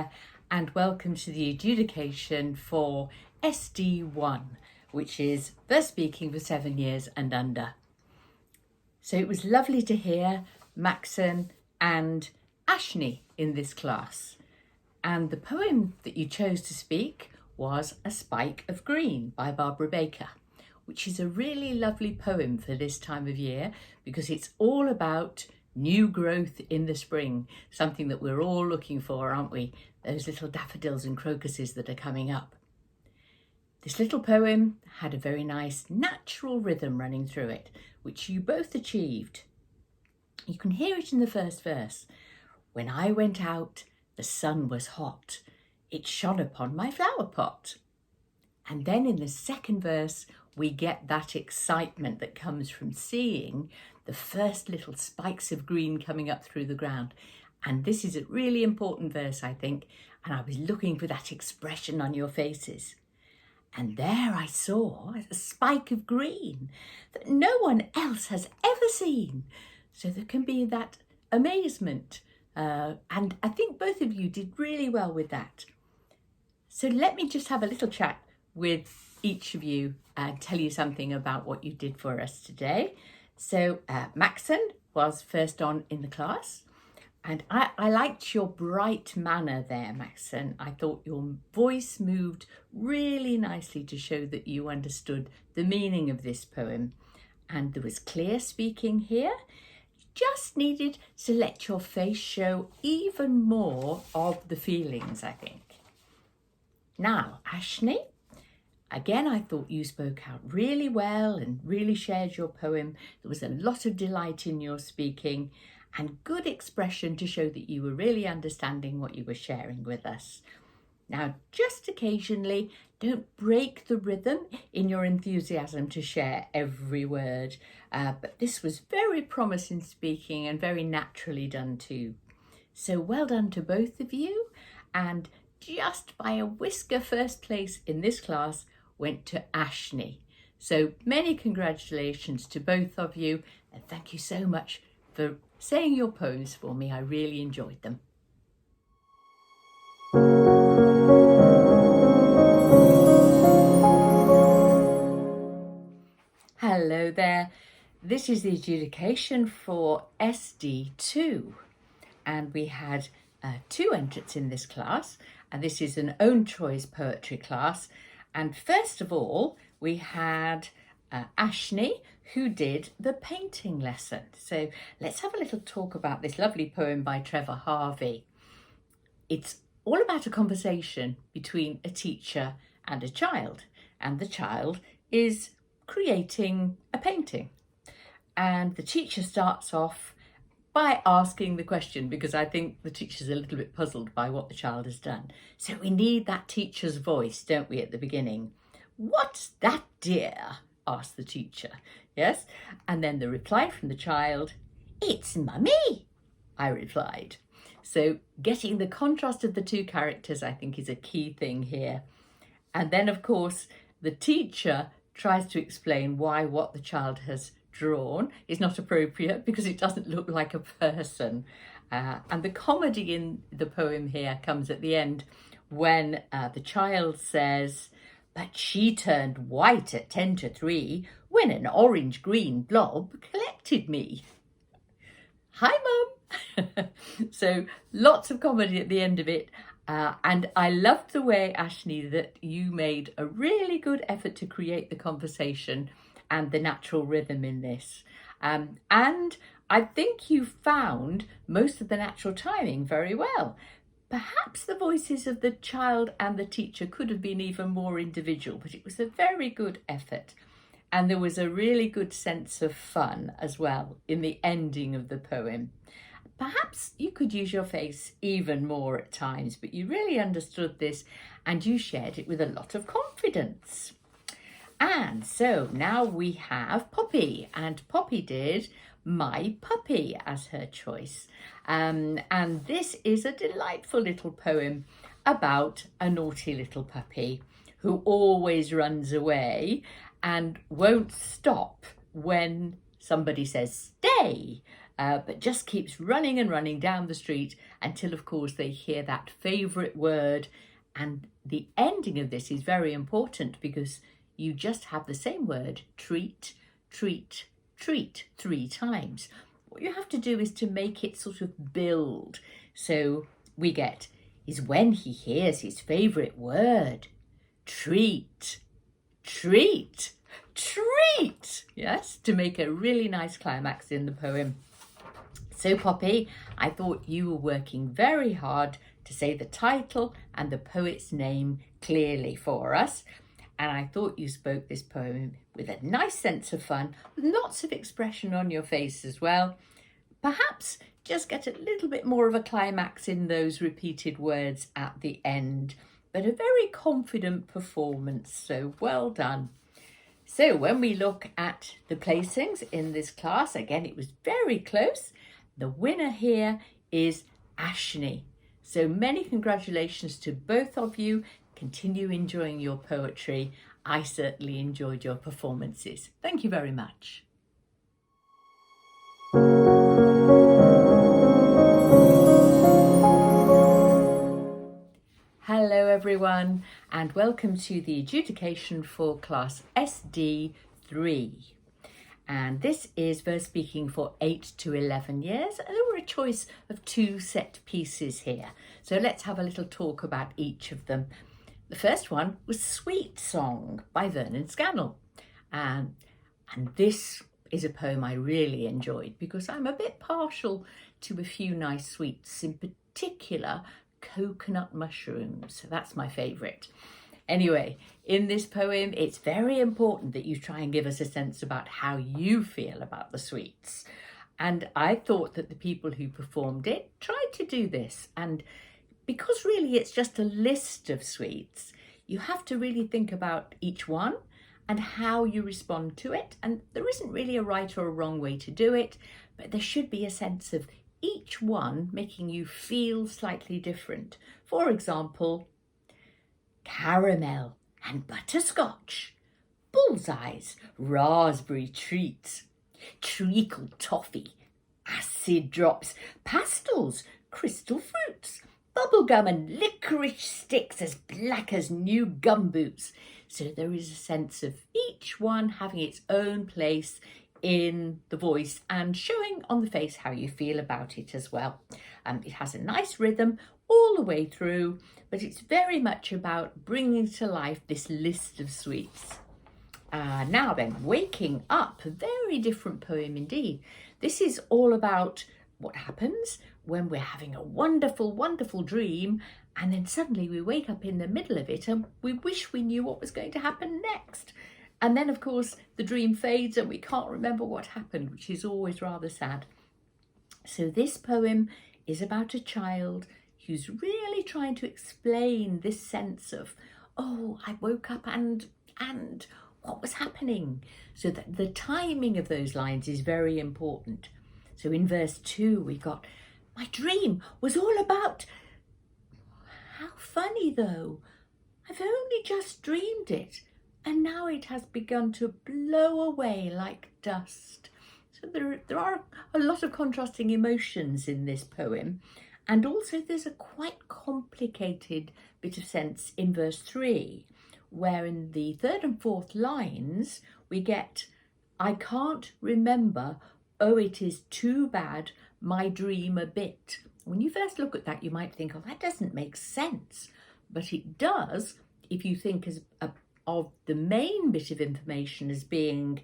there, and welcome to the adjudication for SD1, which is first speaking for 7 years and under. So it was lovely to hear Maxon and Ashney in this class. And the poem that you chose to speak was A Spike of Green by Barbara Baker, which is a really lovely poem for this time of year because it's all about new growth in the spring, something that we're all looking for, aren't we? Those little daffodils and crocuses that are coming up. This little poem had a very nice natural rhythm running through it, which you both achieved. You can hear it in the first verse. When I went out, the sun was hot. It shone upon my flower pot. And then in the second verse, we get that excitement that comes from seeing the first little spikes of green coming up through the ground. And this is a really important verse, I think, and I was looking for that expression on your faces. And there I saw a spike of green that no one else has ever seen. So there can be that amazement. And I think both of you did really well with that. So let me just have a little chat with each of you and tell you something about what you did for us today. So Maxon was first on in the class, and I liked your bright manner there, Maxon. I thought your voice moved really nicely to show that you understood the meaning of this poem, and there was clear speaking here. Just needed to let your face show even more of the feelings, I think. Now, Ashney, again, I thought you spoke out really well and really shared your poem. There was a lot of delight in your speaking and good expression to show that you were really understanding what you were sharing with us. Now, just occasionally, don't break the rhythm in your enthusiasm to share every word. But this was very promising speaking and very naturally done too. So well done to both of you. And just by a whisker, first place in this class went to Ashney. So many congratulations to both of you, and thank you so much for saying your poems for me. I really enjoyed them. Hello there. This is the adjudication for SD2, and we had 2 entrants in this class, and this is an own choice poetry class. And first of all, we had Ashney, who did the painting lesson. So let's have a little talk about this lovely poem by Trevor Harvey. It's all about a conversation between a teacher and a child, and the child is creating a painting. And the teacher starts off by asking the question, because I think the teacher's a little bit puzzled by what the child has done. So we need that teacher's voice, don't we, at the beginning? What's that, dear? Asked the teacher. Yes? And then the reply from the child, it's mummy, I replied. So getting the contrast of the two characters, I think, is a key thing here. And then, of course, the teacher tries to explain why what the child has drawn is not appropriate because it doesn't look like a person. And the comedy in the poem here comes at the end when the child says, but she turned white at 10 to 3 when an orange-green blob collected me. Hi, Mum. So lots of comedy at the end of it. And I loved the way, Ashney, that you made a really good effort to create the conversation and the natural rhythm in this. And I think you found most of the natural timing very well. Perhaps the voices of the child and the teacher could have been even more individual, but it was a very good effort. And there was a really good sense of fun as well in the ending of the poem. Perhaps you could use your face even more at times, but you really understood this and you shared it with a lot of confidence. And so now we have Poppy, and Poppy did My Puppy as her choice. And this is a delightful little poem about a naughty little puppy who always runs away and won't stop when somebody says stay. but just keeps running and running down the street until, of course, they hear that favourite word. And the ending of this is very important because you just have the same word, treat, treat, treat, 3 times. What you have to do is to make it sort of build. So we get is when he hears his favourite word, treat, treat, treat. Yes, to make a really nice climax in the poem. So Poppy, I thought you were working very hard to say the title and the poet's name clearly for us. And I thought you spoke this poem with a nice sense of fun, with lots of expression on your face as well. Perhaps just get a little bit more of a climax in those repeated words at the end, but a very confident performance, so well done. So when we look at the placings in this class, again, it was very close. The winner here is Ashni. So many congratulations to both of you. Continue enjoying your poetry. I certainly enjoyed your performances. Thank you very much. Hello everyone, and welcome to the adjudication for class SD3. And this is verse speaking for 8 to 11 years. And there were a choice of 2 set pieces here. So let's have a little talk about each of them. The first one was Sweet Song by Vernon Scannell. And this is a poem I really enjoyed because I'm a bit partial to a few nice sweets, in particular coconut mushrooms. That's my favourite. Anyway, in this poem, it's very important that you try and give us a sense about how you feel about the sweets. And I thought that the people who performed it tried to do this. And because really it's just a list of sweets, you have to really think about each one and how you respond to it. And there isn't really a right or a wrong way to do it, but there should be a sense of each one making you feel slightly different. For example, caramel and butterscotch, bullseyes, raspberry treats, treacle toffee, acid drops, pastels, crystal fruits, bubblegum and licorice sticks as black as new gumboots. So there is a sense of each one having its own place in the voice and showing on the face how you feel about it as well. It has a nice rhythm all the way through, but it's very much about bringing to life this list of sweets. Now then, Waking Up, a very different poem indeed. This is all about what happens when we're having a wonderful, wonderful dream, and then suddenly we wake up in the middle of it and we wish we knew what was going to happen next. And then, of course, the dream fades and we can't remember what happened, which is always rather sad. So this poem is about a child who's really trying to explain this sense of, oh, I woke up and what was happening? So that the timing of those lines is very important. So in verse 2, we got, my dream was all about, how funny though, I've only just dreamed it. And now it has begun to blow away like dust. So there are a lot of contrasting emotions in this poem. And also there's a quite complicated bit of sense in verse 3, where in the 3rd and 4th lines, we get, I can't remember, oh, it is too bad, my dream a bit. When you first look at that, you might think, oh, that doesn't make sense. But it does if you think of the main bit of information as being,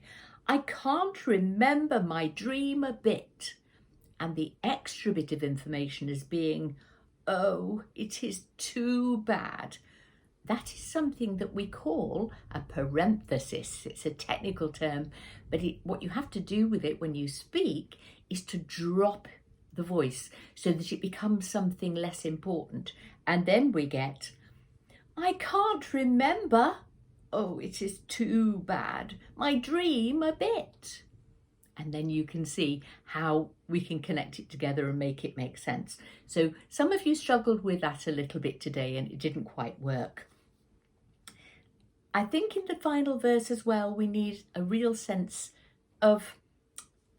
I can't remember my dream a bit. And the extra bit of information as being, oh, it is too bad. That is something that we call a parenthesis. It's a technical term, but what you have to do with it when you speak is to drop the voice so that it becomes something less important. And then we get, I can't remember, oh, it is too bad, my dream a bit. And then you can see how we can connect it together and make it make sense. So some of you struggled with that a little bit today and it didn't quite work. I think in the final verse as well, we need a real sense of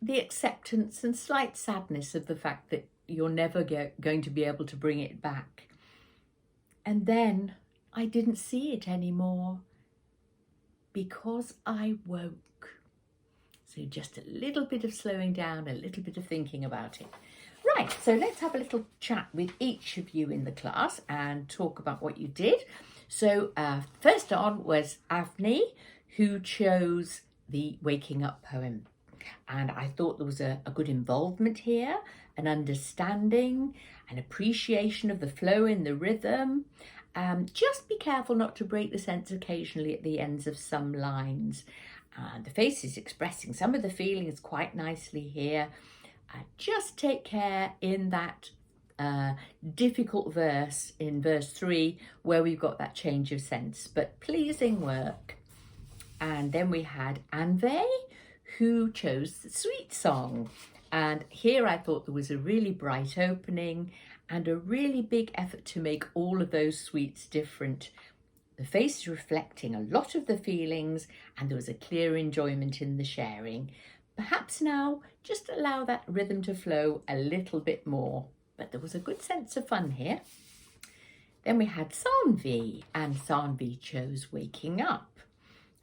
the acceptance and slight sadness of the fact that you're never going to be able to bring it back. And then I didn't see it anymore because I woke. So just a little bit of slowing down, a little bit of thinking about it. Right, so let's have a little chat with each of you in the class and talk about what you did. So first on was Avni, who chose the Waking Up poem. And I thought there was a good involvement here, an understanding, an appreciation of the flow in the rhythm. Just be careful not to break the sense occasionally at the ends of some lines. The face is expressing some of the feelings quite nicely here. Just take care in that difficult verse, in verse 3, where we've got that change of sense, but pleasing work. And then we had Anve, who chose the sweet song. And here I thought there was a really bright opening and a really big effort to make all of those sweets different. The face is reflecting a lot of the feelings and there was a clear enjoyment in the sharing. Perhaps now just allow that rhythm to flow a little bit more, but there was a good sense of fun here. Then we had Sanvi, and Sanvi chose Waking Up.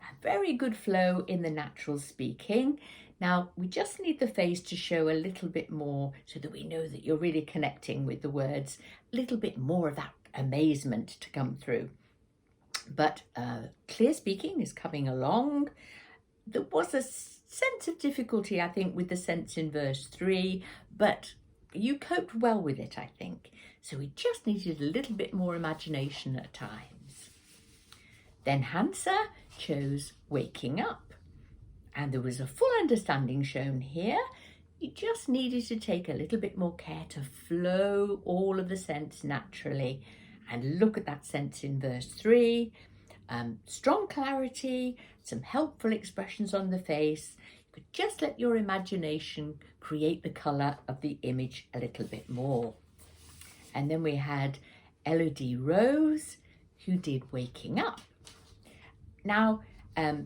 A very good flow in the natural speaking. Now we just need the face to show a little bit more so that we know that you're really connecting with the words, a little bit more of that amazement to come through. But clear speaking is coming along. There was a sense of difficulty, I think, with the sense in verse 3, but you coped well with it, I think. So we just needed a little bit more imagination at times. Then Hansa chose Waking Up, and there was a full understanding shown here. You just needed to take a little bit more care to flow all of the sense naturally. And look at that sense in verse 3. Strong clarity, some helpful expressions on the face. You could just let your imagination create the colour of the image a little bit more. And then we had Elodie Rose, who did Waking Up. Now,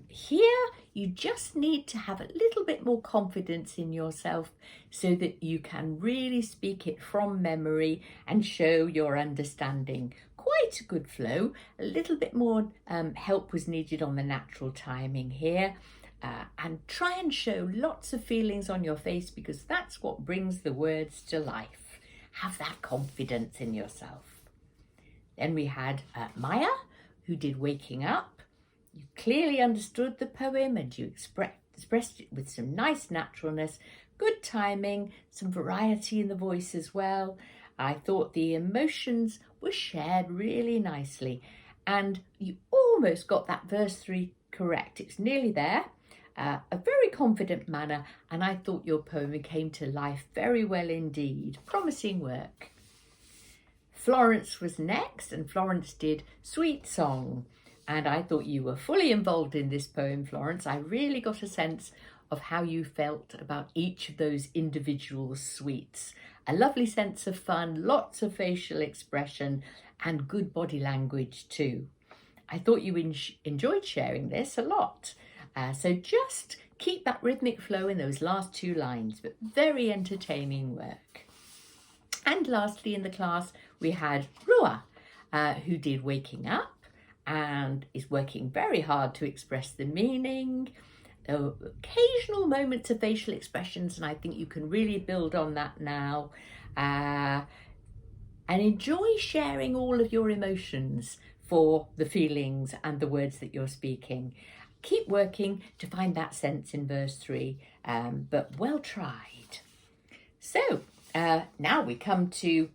here you just need to have a little bit more confidence in yourself so that you can really speak it from memory and show your understanding. Quite a good flow. A little bit more help was needed on the natural timing here. And try and show lots of feelings on your face because that's what brings the words to life. Have that confidence in yourself. Then we had Maya, who did Waking Up. You clearly understood the poem and you expressed it with some nice naturalness, good timing, some variety in the voice as well. I thought the emotions were shared really nicely and you almost got that verse 3 correct. It's nearly there. A very confident manner, and I thought your poem came to life very well indeed. Promising work. Florence was next, and Florence did Sweet Song. And I thought you were fully involved in this poem, Florence. I really got a sense of how you felt about each of those individual sweets. A lovely sense of fun, lots of facial expression, and good body language too. I thought you enjoyed sharing this a lot. So just keep that rhythmic flow in those last 2 lines, but very entertaining work. And lastly in the class, we had Rua, who did Waking Up and is working very hard to express the meaning. Occasional moments of facial expressions, and I think you can really build on that now. And enjoy sharing all of your emotions for the feelings and the words that you're speaking. Keep working to find that sense in verse 3, but well tried. So now we come to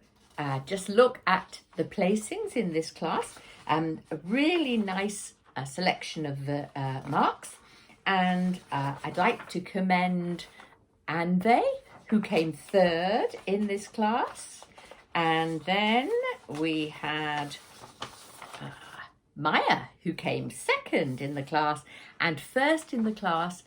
just look at the placings in this class. A really nice selection of marks, and I'd like to commend Anve, who came 3rd in this class, and then we had Maya, who came 2nd in the class, and 1st in the class.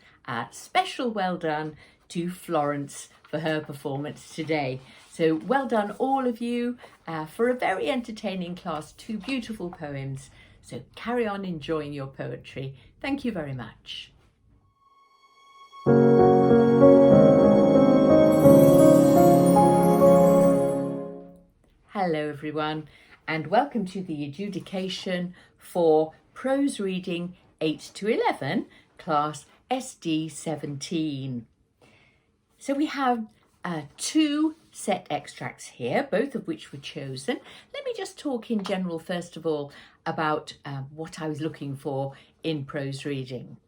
Special well done to Florence for her performance today. So well done all of you for a very entertaining class, 2 beautiful poems. So carry on enjoying your poetry. Thank you very much. Hello everyone, and welcome to the adjudication for prose reading 8 to 11, class SD17. So we have two set extracts here, both of which were chosen. Let me just talk in general first of all about what I was looking for in prose reading.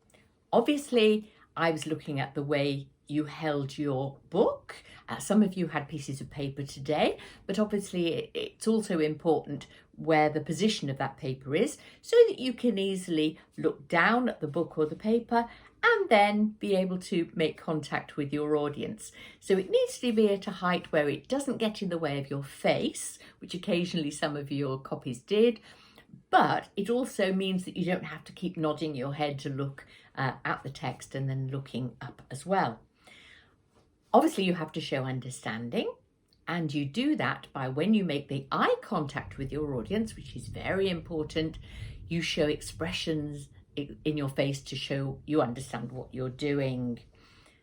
Obviously, I was looking at the way you held your book. Some of you had pieces of paper today, but obviously it's also important where the position of that paper is so that you can easily look down at the book or the paper and then be able to make contact with your audience. So it needs to be at a height where it doesn't get in the way of your face, which occasionally some of your copies did, but it also means that you don't have to keep nodding your head to look at the text and then looking up as well. Obviously, you have to show understanding, and you do that by when you make the eye contact with your audience, which is very important. You show expressions in your face to show you understand what you're doing.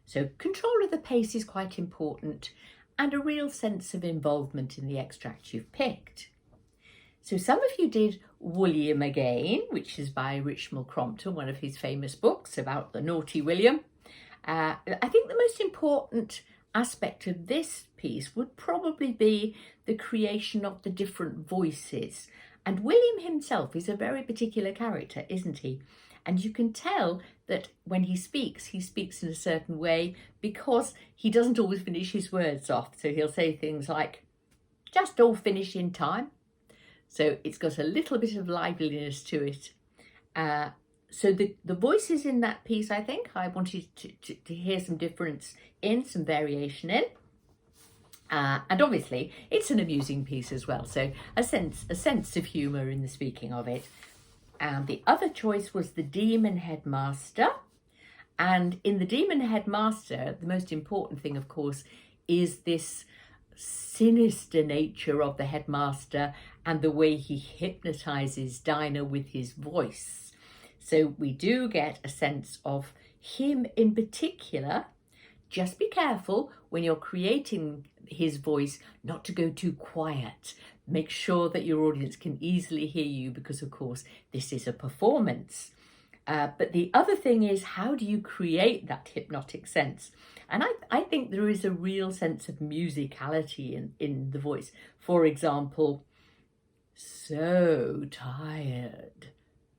So control of the pace is quite important, and a real sense of involvement in the extract you've picked. So some of you did William Again, which is by Richmal Crompton, one of his famous books about the naughty William. I think the most important aspect of this piece would probably be the creation of the different voices. And William himself is a very particular character, isn't he? And you can tell that when he speaks in a certain way because he doesn't always finish his words off. So he'll say things like, just all finish in time. So it's got a little bit of liveliness to it. So the voices in that piece, I think, I wanted to hear some difference in, some variation in. And obviously, it's an amusing piece as well. So a sense of humour in the speaking of it. And the other choice was the Demon Headmaster. And in the Demon Headmaster, the most important thing, of course, is this sinister nature of the headmaster and the way he hypnotizes Dinah with his voice. So we do get a sense of him in particular. Just be careful when you're creating his voice not to go too quiet. Make sure that your audience can easily hear you because, of course, this is a performance. But the other thing is, how do you create that hypnotic sense? And I think there is a real sense of musicality in the voice. For example, so tired,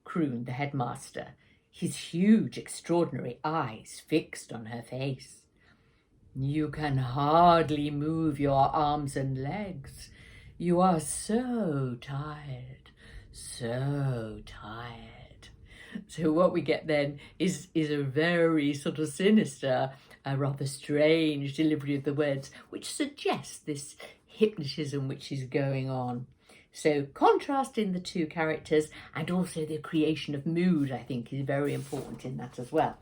crooned the headmaster, his huge, extraordinary eyes fixed on her face. You can hardly move your arms and legs. You are so tired, so tired. So what we get then is a very sort of sinister, rather strange delivery of the words, which suggests this hypnotism which is going on. So contrasting the two characters and also the creation of mood, I think, is very important in that as well.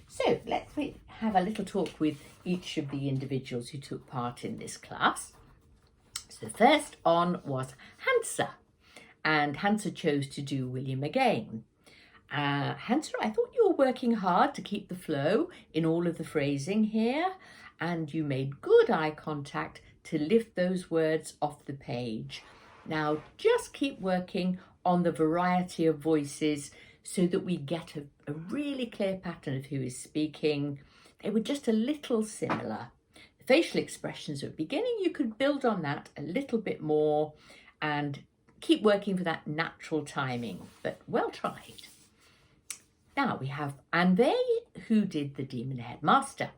So let's have a little talk with each of the individuals who took part in this class. So first on was Hansa, and Hansa chose to do William Again. Hansa, I thought you were working hard to keep the flow in all of the phrasing here, and you made good eye contact to lift those words off the page. Now just keep working on the variety of voices so that we get a really clear pattern of who is speaking. They were just a little similar. The facial expressions at the beginning, you could build on that a little bit more and keep working for that natural timing, but well tried. Now we have Anve, who did the Demon Headmaster.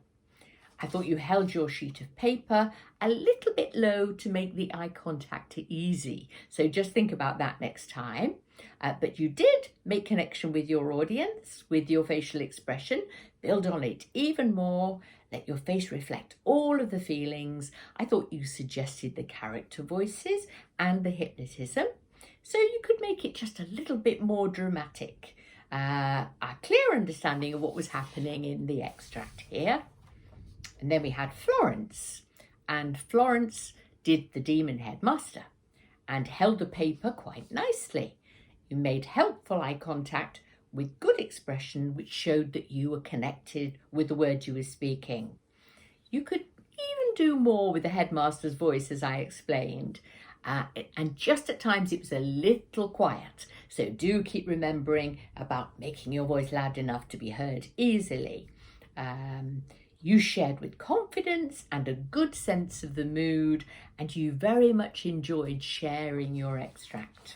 I thought you held your sheet of paper a little bit low to make the eye contact easy. So just think about that next time. But you did make connection with your audience, with your facial expression. Build on it even more. Let your face reflect all of the feelings. I thought you suggested the character voices and the hypnotism. So you could make it just a little bit more dramatic. A clear understanding of what was happening in the extract here. And then we had Florence, and Florence did the Demon Headmaster and held the paper quite nicely. You made helpful eye contact with good expression, which showed that you were connected with the words you were speaking. You could even do more with the headmaster's voice, as I explained. And just at times it was a little quiet. So do keep remembering about making your voice loud enough to be heard easily. You shared with confidence and a good sense of the mood, and you very much enjoyed sharing your extract.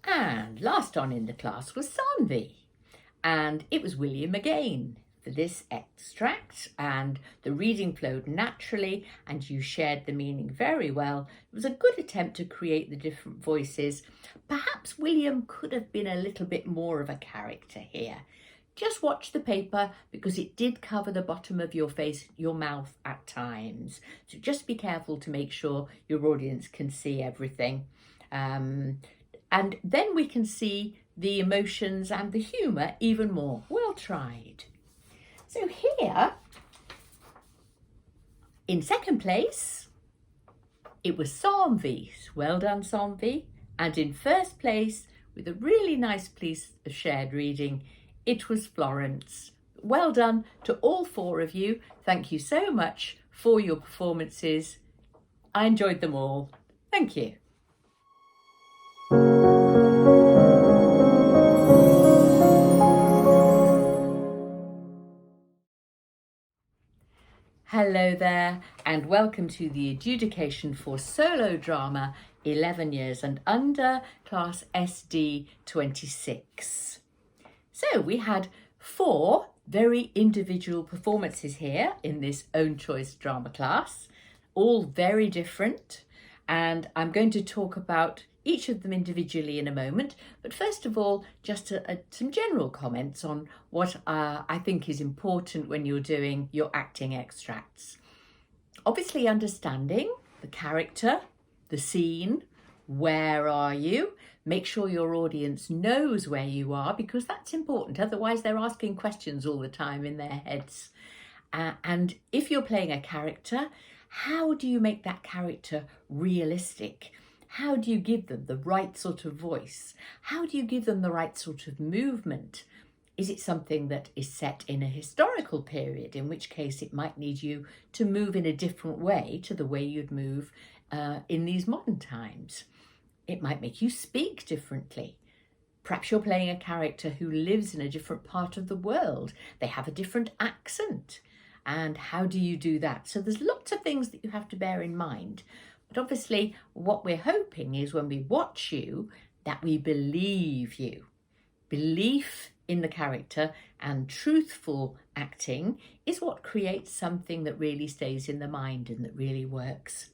And last on in the class was Sanvi, and it was William again for this extract, and the reading flowed naturally and you shared the meaning very well. It was a good attempt to create the different voices. Perhaps William could have been a little bit more of a character here. Just watch the paper because it did cover the bottom of your face, your mouth at times. So just be careful to make sure your audience can see everything. And then we can see the emotions and the humour even more. Well tried. So here, in second place, it was Sanvi. Well done, Sanvi. And in first place, with a really nice piece of shared reading, it was Florence. Well done to all four of you. Thank you so much for your performances. I enjoyed them all. Thank you. Hello there, and welcome to the Adjudication for Solo Drama 11 Years and Under, Class SD 26. So we had 4 very individual performances here in this own choice drama class, all very different, and I'm going to talk about each of them individually in a moment, but first of all, just some general comments on what I think is important when you're doing your acting extracts. Obviously understanding the character, the scene, where are you? Make sure your audience knows where you are because that's important, otherwise they're asking questions all the time in their heads. And if you're playing a character, how do you make that character realistic? How do you give them the right sort of voice? How do you give them the right sort of movement? Is it something that is set in a historical period, in which case it might need you to move in a different way to the way you'd move in these modern times? It might make you speak differently. Perhaps you're playing a character who lives in a different part of the world. They have a different accent. And how do you do that? So there's lots of things that you have to bear in mind. But obviously, what we're hoping is when we watch you, that we believe you. Belief in the character and truthful acting is what creates something that really stays in the mind and that really works.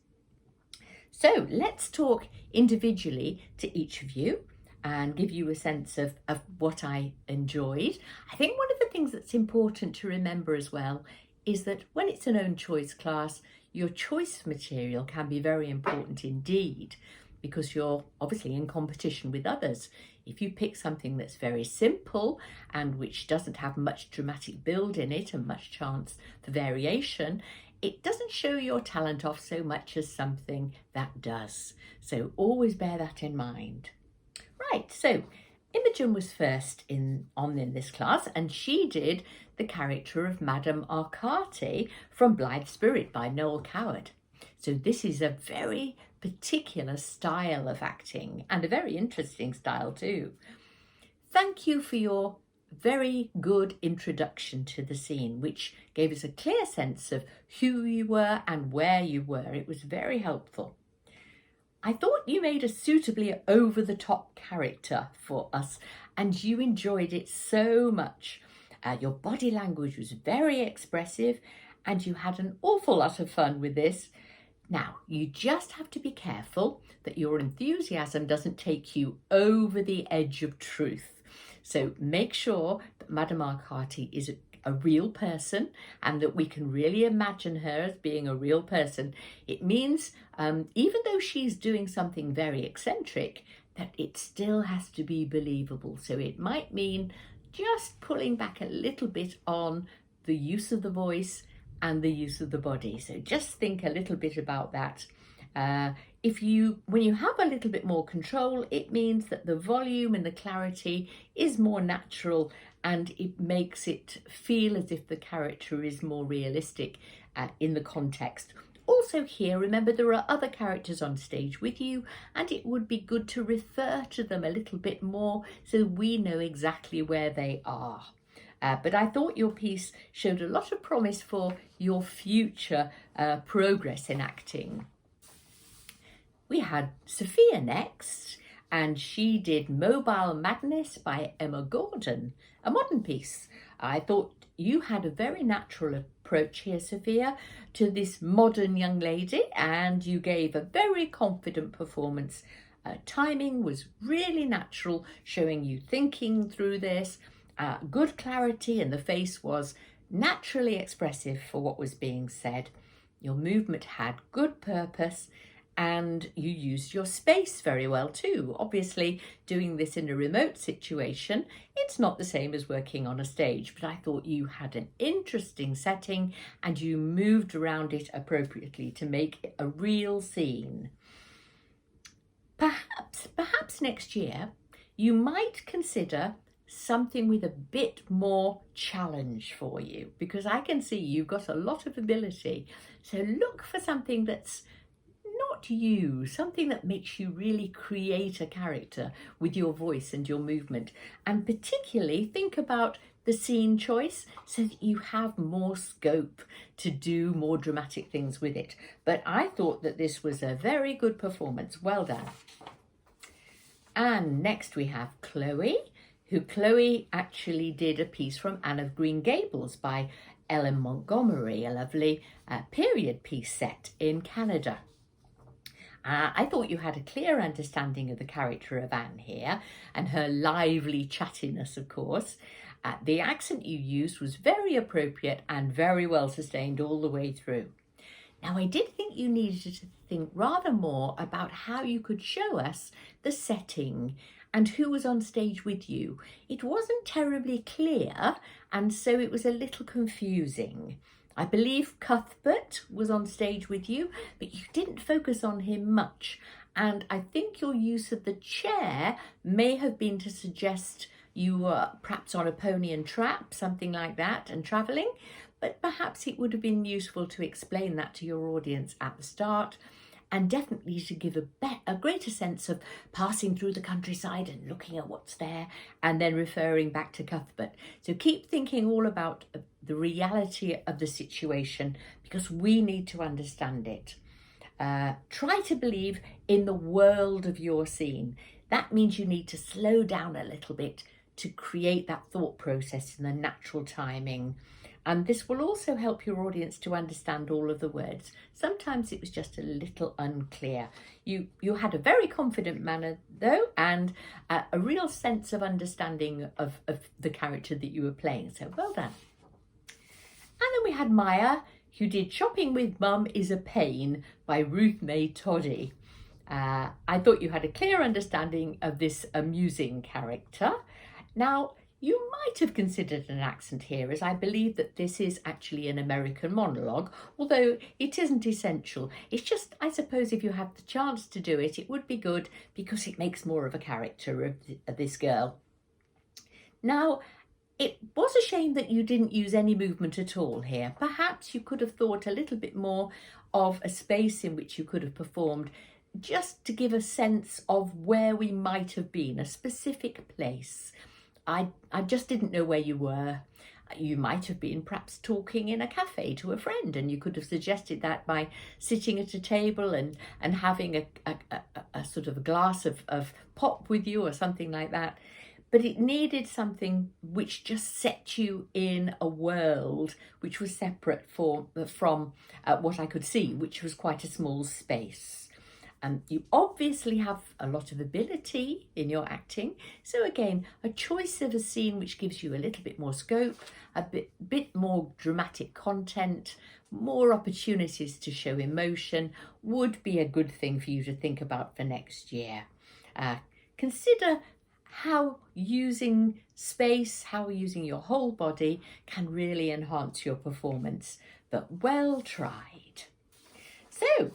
So let's talk individually to each of you and give you a sense of what I enjoyed. I think one of the things that's important to remember as well is that when it's an own choice class, your choice material can be very important indeed because you're obviously in competition with others. If you pick something that's very simple and which doesn't have much dramatic build in it and much chance for variation, it doesn't show your talent off so much as something that does. So always bear that in mind. Right, so Imogen was first in this class, and she did the character of Madame Arcati from Blithe Spirit by Noel Coward. So this is a very particular style of acting and a very interesting style too. Thank you for your very good introduction to the scene, which gave us a clear sense of who you were and where you were. It was very helpful. I thought you made a suitably over-the-top character for us and you enjoyed it so much. Your body language was very expressive and you had an awful lot of fun with this. Now, you just have to be careful that your enthusiasm doesn't take you over the edge of truth. So make sure that Madame Arcati is a real person and that we can really imagine her as being a real person. It means even though she's doing something very eccentric, that it still has to be believable. So it might mean just pulling back a little bit on the use of the voice and the use of the body. So just think a little bit about that. When you have a little bit more control, it means that the volume and the clarity is more natural and it makes it feel as if the character is more realistic in the context Also here, remember there are other characters on stage with you, and it would be good to refer to them a little bit more so we know exactly where they are. But I thought your piece showed a lot of promise for your future progress in acting. We had Sophia next, and she did Mobile Madness by Emma Gordon, a modern piece. I thought you had a very natural approach here, Sophia, to this modern young lady, and you gave a very confident performance. Timing was really natural, showing you thinking through this, good clarity, and the face was naturally expressive for what was being said. Your movement had good purpose, and you used your space very well too. Obviously, doing this in a remote situation, it's not the same as working on a stage, but I thought you had an interesting setting and you moved around it appropriately to make it a real scene. Perhaps next year, you might consider something with a bit more challenge for you, because I can see you've got a lot of ability. So look for something that's not you, something that makes you really create a character with your voice and your movement. And particularly think about the scene choice so that you have more scope to do more dramatic things with it. But I thought that this was a very good performance. Well done. And next we have Chloe actually did a piece from Anne of Green Gables by Ellen Montgomery, a lovely period piece set in Canada. I thought you had a clear understanding of the character of Anne here and her lively chattiness, of course. The accent you used was very appropriate and very well sustained all the way through. Now, I did think you needed to think rather more about how you could show us the setting and who was on stage with you. It wasn't terribly clear, and so it was a little confusing. I believe Cuthbert was on stage with you, but you didn't focus on him much. And I think your use of the chair may have been to suggest you were perhaps on a pony and trap, something like that, and travelling. But perhaps it would have been useful to explain that to your audience at the start, and definitely to give a greater sense of passing through the countryside and looking at what's there and then referring back to Cuthbert. So keep thinking all about the reality of the situation, because we need to understand it. Try to believe in the world of your scene. That means you need to slow down a little bit to create that thought process and the natural timing. And this will also help your audience to understand all of the words. Sometimes it was just a little unclear. You had a very confident manner though, and a real sense of understanding of the character that you were playing. So well done. And then we had Maya, who did Shopping with Mum is a Pain by Ruth May Toddy. I thought you had a clear understanding of this amusing character. Now, you might have considered an accent here, as I believe that this is actually an American monologue, although it isn't essential. It's just, I suppose, if you have the chance to do it, it would be good because it makes more of a character of this girl. Now, it was a shame that you didn't use any movement at all here. Perhaps you could have thought a little bit more of a space in which you could have performed, just to give a sense of where we might have been, a specific place. I just didn't know where you were. You might have been perhaps talking in a cafe to a friend, and you could have suggested that by sitting at a table and having a sort of a glass of pop with you or something like that. But it needed something which just set you in a world which was separate from what I could see, which was quite a small space. You obviously have a lot of ability in your acting. So again, a choice of a scene which gives you a little bit more scope, a bit more dramatic content, more opportunities to show emotion would be a good thing for you to think about for next year. Consider how using space, how using your whole body can really enhance your performance, but well tried. So,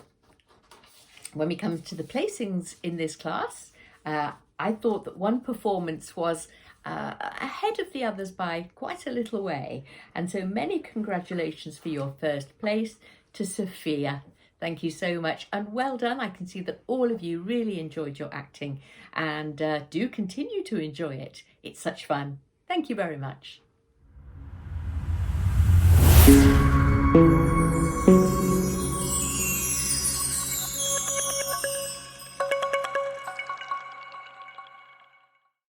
when we come to the placings in this class, I thought that one performance was ahead of the others by quite a little way. And so many congratulations for your first place to Sophia. Thank you so much, and well done. I can see that all of you really enjoyed your acting, and do continue to enjoy it. It's such fun. Thank you very much.